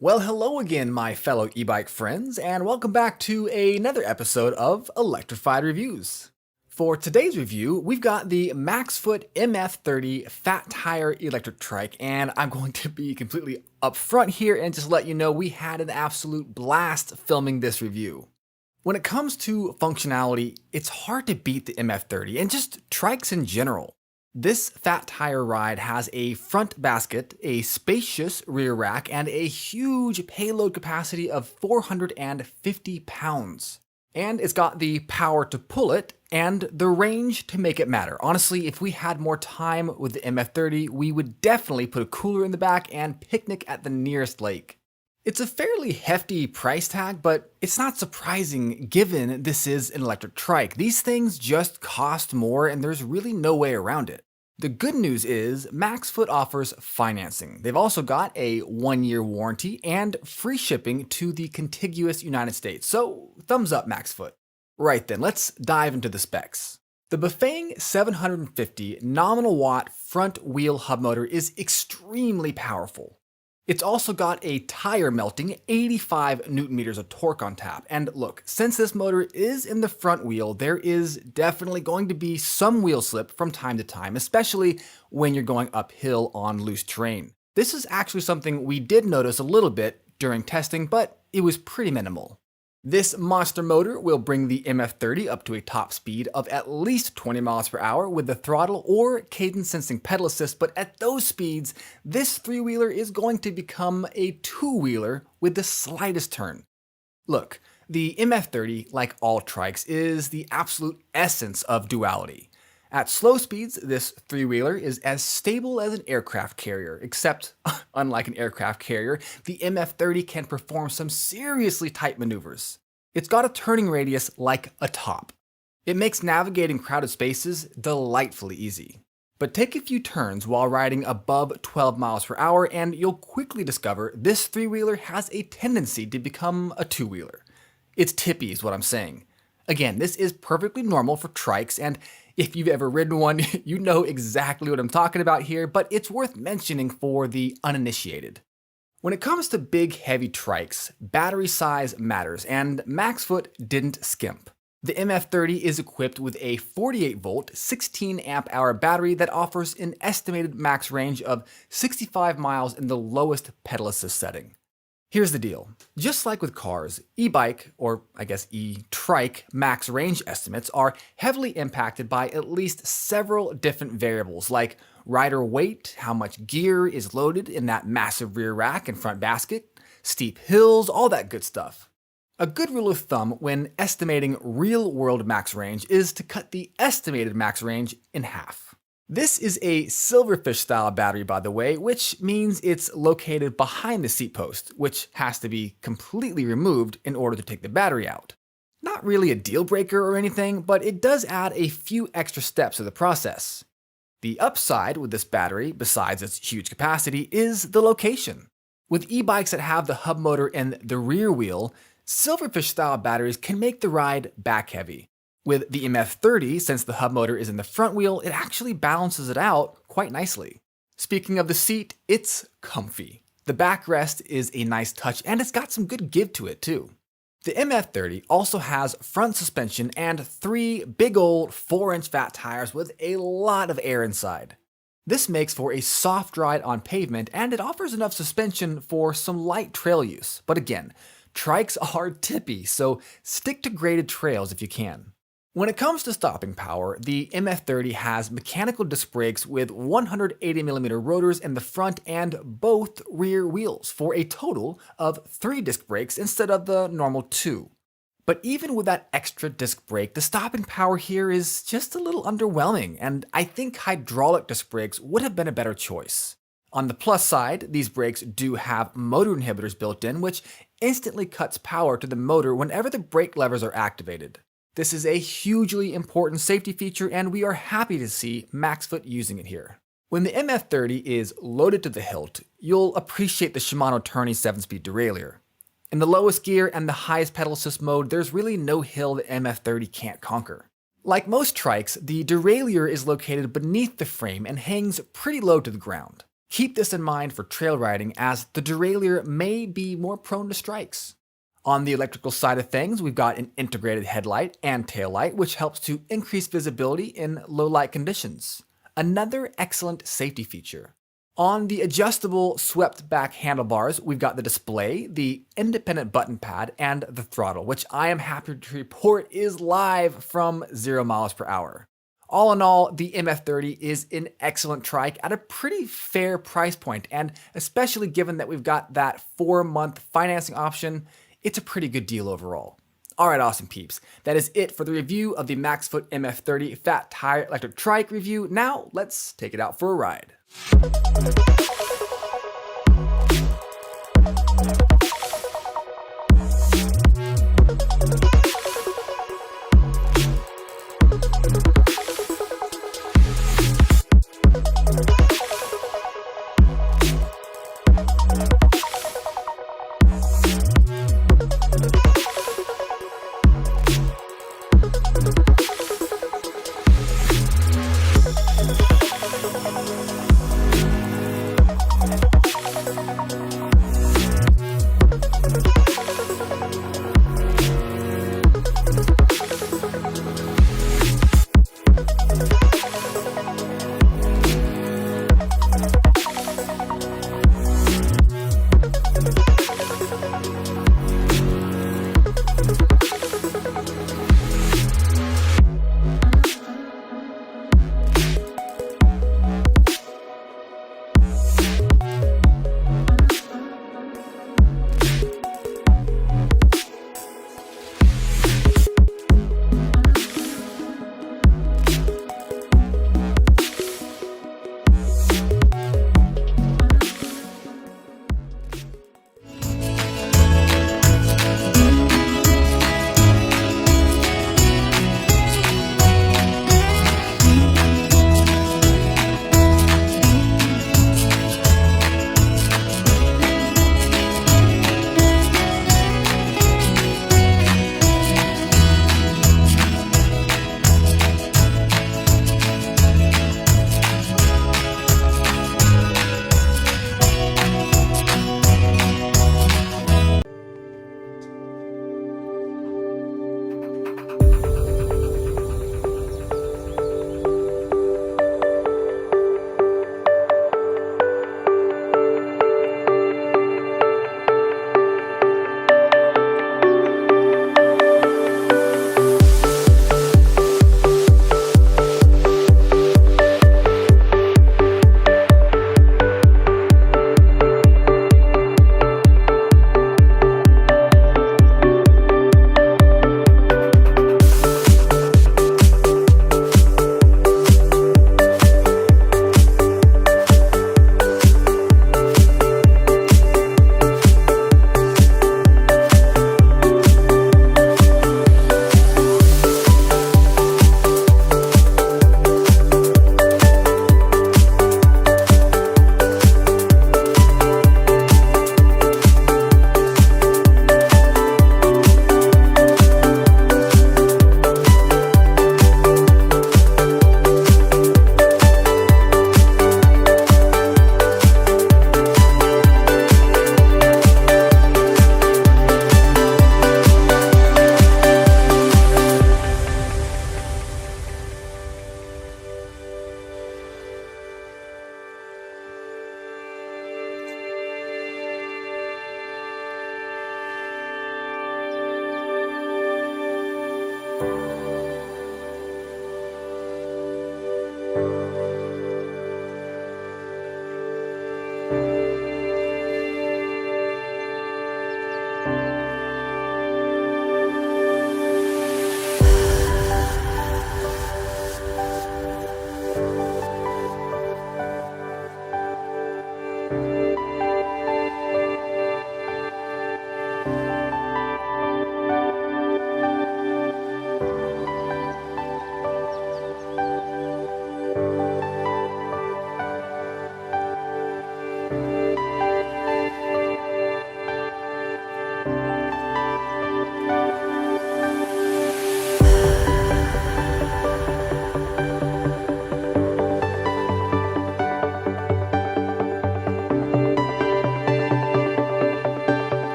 Well, hello again, my fellow e-bike friends, and welcome back to another episode of Electrified Reviews. For today's review, we've got the MAXFOOT MF30 Fat Tire Electric Trike, and I'm going to be completely upfront here and just let you know we had an absolute blast filming this review. When it comes to functionality, it's hard to beat the MF30 and just trikes in general. This fat tire ride has a front basket, a spacious rear rack, and a huge payload capacity of 450 pounds. And it's got the power to pull it and the range to make it matter. Honestly, if we had more time with the MF30, we would definitely put a cooler in the back and picnic at the nearest lake. It's a fairly hefty price tag, but it's not surprising given this is an electric trike. These things just cost more and there's really no way around it. The good news is MAXFOOT offers financing. They've also got a 1-year warranty and free shipping to the contiguous United States. So thumbs up, MAXFOOT. Right then, let's dive into the specs. The Bafang 750 nominal watt front wheel hub motor is extremely powerful. It's also got a tire melting 85 Newton meters of torque on tap. And look, since this motor is in the front wheel, there is definitely going to be some wheel slip from time to time, especially when you're going uphill on loose terrain. This is actually something we did notice a little bit during testing, but it was pretty minimal. This monster motor will bring the MF30 up to a top speed of at least 20 miles per hour with the throttle or cadence sensing pedal assist, but at those speeds, this three-wheeler is going to become a two-wheeler with the slightest turn. Look, the MF30, like all trikes, is the absolute essence of duality. At slow speeds, this three-wheeler is as stable as an aircraft carrier, except, unlike an aircraft carrier, the MF30 can perform some seriously tight maneuvers. It's got a turning radius like a top. It makes navigating crowded spaces delightfully easy. But take a few turns while riding above 12 miles per hour and you'll quickly discover this three-wheeler has a tendency to become a two-wheeler. It's tippy is what I'm saying. Again, this is perfectly normal for trikes, and if you've ever ridden one, you know exactly what I'm talking about here, but it's worth mentioning for the uninitiated. When it comes to big, heavy trikes, battery size matters, and MAXFOOT didn't skimp. The MF30 is equipped with a 48-volt, 16-amp-hour battery that offers an estimated max range of 65 miles in the lowest pedal assist setting. Here's the deal. Just like with cars, e-bike, or I guess e-trike, max range estimates are heavily impacted by at least several different variables like rider weight, how much gear is loaded in that massive rear rack and front basket, steep hills, all that good stuff. A good rule of thumb when estimating real-world max range is to cut the estimated max range in half. This is a silverfish style battery, by the way, which means it's located behind the seat post, which has to be completely removed in order to take the battery out. Not really a deal breaker or anything, but it does add a few extra steps to the process. The upside with this battery, besides its huge capacity, is the location. With e-bikes that have the hub motor in the rear wheel, silverfish style batteries can make the ride back heavy. With the MF30, since the hub motor is in the front wheel, it actually balances it out quite nicely. Speaking of the seat, it's comfy. The backrest is a nice touch and it's got some good give to it too. The MF30 also has front suspension and 3 big old 4-inch fat tires with a lot of air inside. This makes for a soft ride on pavement and it offers enough suspension for some light trail use. But again, trikes are tippy, so stick to graded trails if you can. When it comes to stopping power, the MF30 has mechanical disc brakes with 180mm rotors in the front and both rear wheels for a total of 3 disc brakes instead of the normal 2. But even with that extra disc brake, the stopping power here is just a little underwhelming, and I think hydraulic disc brakes would have been a better choice. On the plus side, these brakes do have motor inhibitors built in, which instantly cuts power to the motor whenever the brake levers are activated. This is a hugely important safety feature and we are happy to see MAXFOOT using it here. When the MF30 is loaded to the hilt, you'll appreciate the Shimano Tourney 7-speed derailleur. In the lowest gear and the highest pedal assist mode, there's really no hill the MF30 can't conquer. Like most trikes, the derailleur is located beneath the frame and hangs pretty low to the ground. Keep this in mind for trail riding, as the derailleur may be more prone to strikes. On the electrical side of things, we've got an integrated headlight and taillight, which helps to increase visibility in low light conditions. Another excellent safety feature. On the adjustable swept back handlebars, we've got the display, the independent button pad, and the throttle, which I am happy to report is live from 0 miles per hour. All in all, the MF30 is an excellent trike at a pretty fair price point, and especially given that we've got that 4-month financing option, it's a pretty good deal overall. Alright, awesome peeps, that is it for the review of the MAXFOOT MF30 Fat Tire Electric Trike review. Now, let's take it out for a ride.